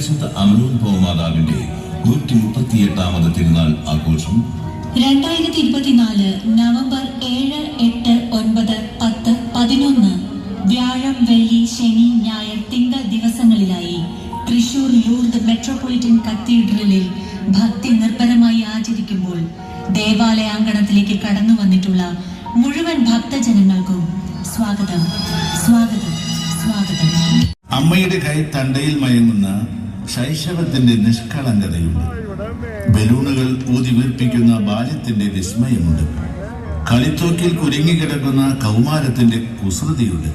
പരിശുദ്ധ അമലോത്ഭവ മാതാവിന്റെ 138ാമത് തിരുനാൾ ആഘോഷം 2024 നവംബർ 7, 8, 9, 10, 11 വ്യാഴം, വെള്ളി, ശനി, ഞായർ, തിങ്കൾ ദിവസങ്ങളിലായി തൃശൂർ ലൂർദ് മെട്രോപൊളിറ്റൻ കത്തീഡ്രലിൽ ഭക്തി നിർഭരമായി ആചരിക്കുമ്പോൾ ദേവാലയാങ്കണത്തിലേക്ക് കടന്നു വന്നിട്ടുള്ള മുഴുവൻ ഭക്തജനങ്ങൾക്കും സ്വാഗതം, സ്വാഗതം, സ്വാഗതം. അമ്മയുടെ കൈ തണ്ടയിൽ മയങ്ങുന്ന ശൈശവത്തിന്റെ നിഷ്കളങ്കതയുണ്ട്. ബലൂണുകൾ ഊതി വീർപ്പിക്കുന്ന ബാല്യത്തിന്റെ വിസ്മയമുണ്ട്. കളിത്തോക്കിൽ കുരുങ്ങിക്കിടക്കുന്ന കൗമാരത്തിന്റെ കുസൃതിയുണ്ട്.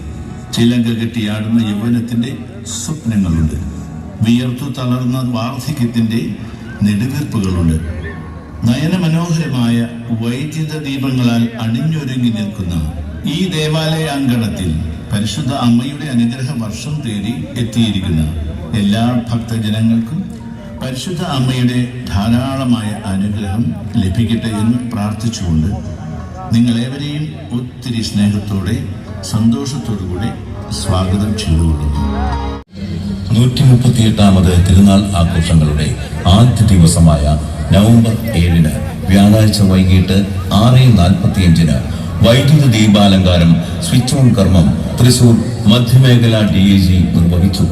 ചിലങ്ക കെട്ടിയാടുന്ന യൗവനത്തിന്റെ സ്വപ്നങ്ങളുണ്ട്. വിയർത്തു തളർന്ന വാർദ്ധക്യത്തിന്റെ നെടുവീർപ്പുകളുണ്ട്. നയനമനോഹരമായ വൈദ്യുത ദീപങ്ങളാൽ അണിഞ്ഞൊരുങ്ങി നിൽക്കുന്ന ഈ ദേവാലയ അങ്കണത്തിൽ പരിശുദ്ധ അമ്മയുടെ അനുഗ്രഹ വർഷം തേടി എത്തിയിരിക്കുന്ന എല്ലാ ഭക്തജനങ്ങൾക്കും പരിശുദ്ധ അമ്മയുടെ ധാരാളമായ അനുഗ്രഹം ലഭിക്കട്ടെ എന്ന് പ്രാർത്ഥിച്ചുകൊണ്ട് നിങ്ങളേവരെയും ഒത്തിരി സ്നേഹത്തോടെ സന്തോഷത്തോടുകൂടി സ്വാഗതം ചെയ്തുകൊള്ളുന്നു. 138ാമത് തിരുനാൾ ആഘോഷങ്ങളുടെ ആദ്യ ദിവസമായ നവംബർ 7 വ്യാഴാഴ്ച വൈകിട്ട് 6:45 വൈദ്യുത ദീപാലങ്കാരം സ്വിച്ച് ഓൺ കർമ്മം തൃശൂർ മധ്യമേഖല DAG നിർവഹിച്ചു.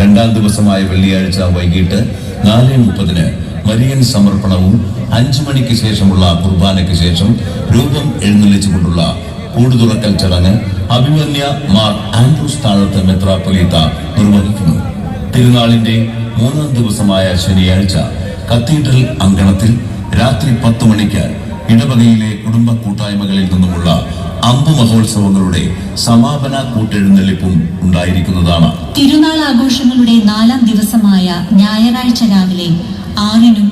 രണ്ടാം ദിവസമായ വെള്ളിയാഴ്ച വൈകിട്ട് 4:30 മരിയൻ സമർപ്പണവും 5 മണിക്ക് ശേഷമുള്ള കുർബാനയ്ക്ക് ശേഷം രൂപം എഴുന്നള്ളിച്ചുകൊണ്ടുള്ള കൂടുതുറക്കൽ ചടങ്ങ് അഭിമന്യ മാർ ആൻഡ്രൂസ് താഴത്ത് മെത്രാപ്പൊലീത്ത നിർവഹിക്കുന്നു. തിരുനാളിന്റെ 3ാം ദിവസമായ ശനിയാഴ്ച കത്തീഡ്രൽ അങ്കണത്തിൽ രാത്രി 10 മണിക്ക് ഇടവകയിലെ കുടുംബ കൂട്ടായ്മകളിൽ നിന്നുമുള്ള അമ്പു മഹോത്സവങ്ങളുടെ സമാപന കൂട്ടെഴുന്നള്ളിപ്പും ഉണ്ടായിരിക്കുന്നതാണ്. തിരുനാൾ ആഘോഷങ്ങളുടെ 4ാം ദിവസമായ ഞായറാഴ്ച രാവിലെ 6-നും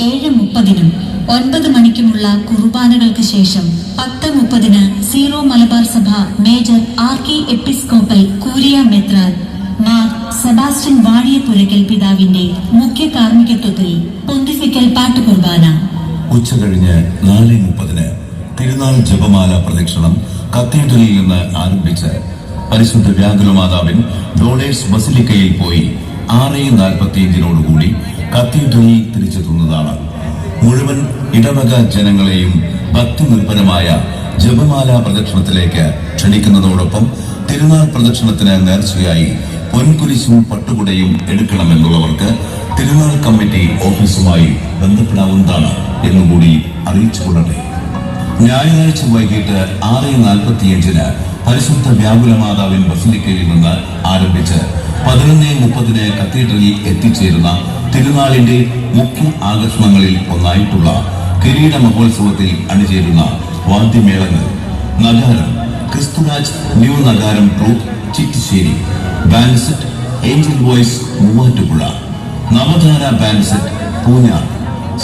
7:30-നും 9 മണിക്കുമുള്ള കുർബാനകൾക്ക് ശേഷം 10:30-ന് സീറോ മലബാർ സഭ മേജർ ആർക്കി എപ്പിസ്കോപ്പൽ കൂരിയ മെത്രാൻ മാർ സെബാസ്റ്റ്യൻ വാഴിയപുരയ്ക്കൽ പിതാവിന്റെ മുഖ്യ കാർമ്മികത്വത്തിൽ പൊന്തിഫിക്കൽ പാട്ടുകുർബാന. ഉച്ചകഴിഞ്ഞ് 4:30-ന് തിരുനാൾ ജപമാല പ്രദക്ഷിണം കത്തീഡ്രലിൽ നിന്ന് ആരംഭിച്ച് പരിശുദ്ധ വ്യാകുലമാതാവിൻ ഡോളേഴ്സ് ബസിലിക്കയിൽ പോയി 6:45-നോടുകൂടി കത്തീഡ്രലിൽ തിരിച്ചെത്തുന്നതാണ്. മുഴുവൻ ഇടവക ജനങ്ങളെയും ഭക്തി നിർഭരമായ ജപമാല പ്രദക്ഷിണത്തിലേക്ക് ക്ഷണിക്കുന്നതോടൊപ്പം തിരുനാൾ പ്രദക്ഷിണത്തിന് നേർച്ചയായി പൊൻകുരിശും പട്ടുകുടയും എടുക്കണമെന്നുള്ളവർക്ക് തിരുനാൾ കമ്മിറ്റി ഓഫീസുമായി ബന്ധപ്പെടാവുന്നതാണ് എന്നുകൂടി അറിയിച്ചുകൊള്ളട്ടെ. ഞായറാഴ്ച വൈകിട്ട് 6:45-ന് പരിശുദ്ധ വ്യാകുലമാതാവിൻ ബസിലിക്കയിൽ നിന്ന് ആരംഭിച്ച് 11:30-ന് കത്തീഡ്രലിൽ എത്തിച്ചേരുന്ന തിരുനാളിന്റെ മുഖ്യ ആകർഷണങ്ങളിൽ ഒന്നായിട്ടുള്ള കിരീട മഹോത്സവത്തിൽ അണിചേരുന്ന വാദ്യമേളങ്ങൾ നഗാരം ക്രിസ്തുരാജ് ന്യൂ നഗാരം troupe Chittissery, band set Angel Voice Muvattupuzha, Navadhara band set Poonjar,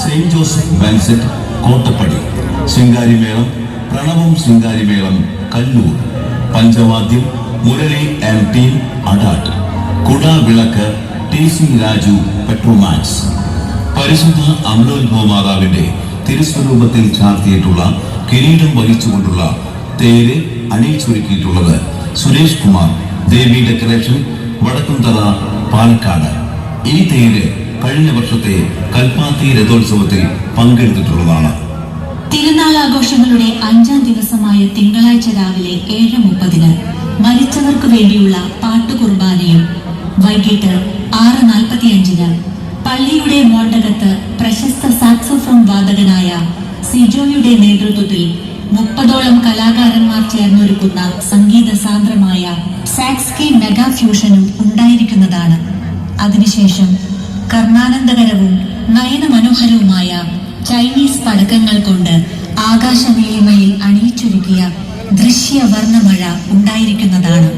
Saint Joseph band set Kottappadi, ശൃംഗാരിമേളം പ്രണവം ശൃംഗാരിമേളം കല്ലൂർ, പഞ്ചവാദ്യം മുരളി ആൻഡ് ടീം അടാട്ട്, കുടാവിളക്ക് TC രാജു പെട്രോമാക്സ്. പരിശുദ്ധ അമലോത്ഭവ മാതാവിന്റെ തിരുസ്വരൂപത്തിൽ ചാർത്തിയിട്ടുള്ള കിരീടം വഹിച്ചുകൊണ്ടുള്ള തേര് അണിയിച്ചൊരുക്കിയിട്ടുള്ളത് സുരേഷ് കുമാർ, ദേവി ഡെക്കറേഷൻ, വടക്കുംതറ, പാലക്കാട്. ഈ തേര് കഴിഞ്ഞ വർഷത്തെ കൽപ്പാത്തി രഥോത്സവത്തിൽ പങ്കെടുത്തിട്ടുള്ളതാണ്. തിരുനാൾ ആഘോഷങ്ങളുടെ 5ാം ദിവസമായ തിങ്കളാഴ്ച രാവിലെ 7:30-ന് മരിച്ചവർക്ക് വേണ്ടിയുള്ള പാട്ടുകുർബാനയും വൈകിട്ട് 6:45-ന് പള്ളിയുടെ മോണ്ടകത്ത് പ്രശസ്ത സാക്സോഫോൺ വാദകനായ സിജോയുടെ നേതൃത്വത്തിൽ 30ഓളം കലാകാരന്മാർ ചേർന്നൊരുക്കുന്ന സംഗീത സാന്ദ്രമായ സാക്സ്കി മെഗാ ഫ്യൂഷനും ഉണ്ടായിരിക്കുന്നതാണ്. അതിനുശേഷം കർണാനന്ദകരവും നയനമനോഹരവുമായ ചൈനീസ് പടക്കങ്ങൾ കൊണ്ട് ആകാശനീലിമയിൽ അണിയിച്ചൊരുക്കിയ ദൃശ്യവർണ്ണമഴ ഉണ്ടായിരിക്കുന്നതാണ്.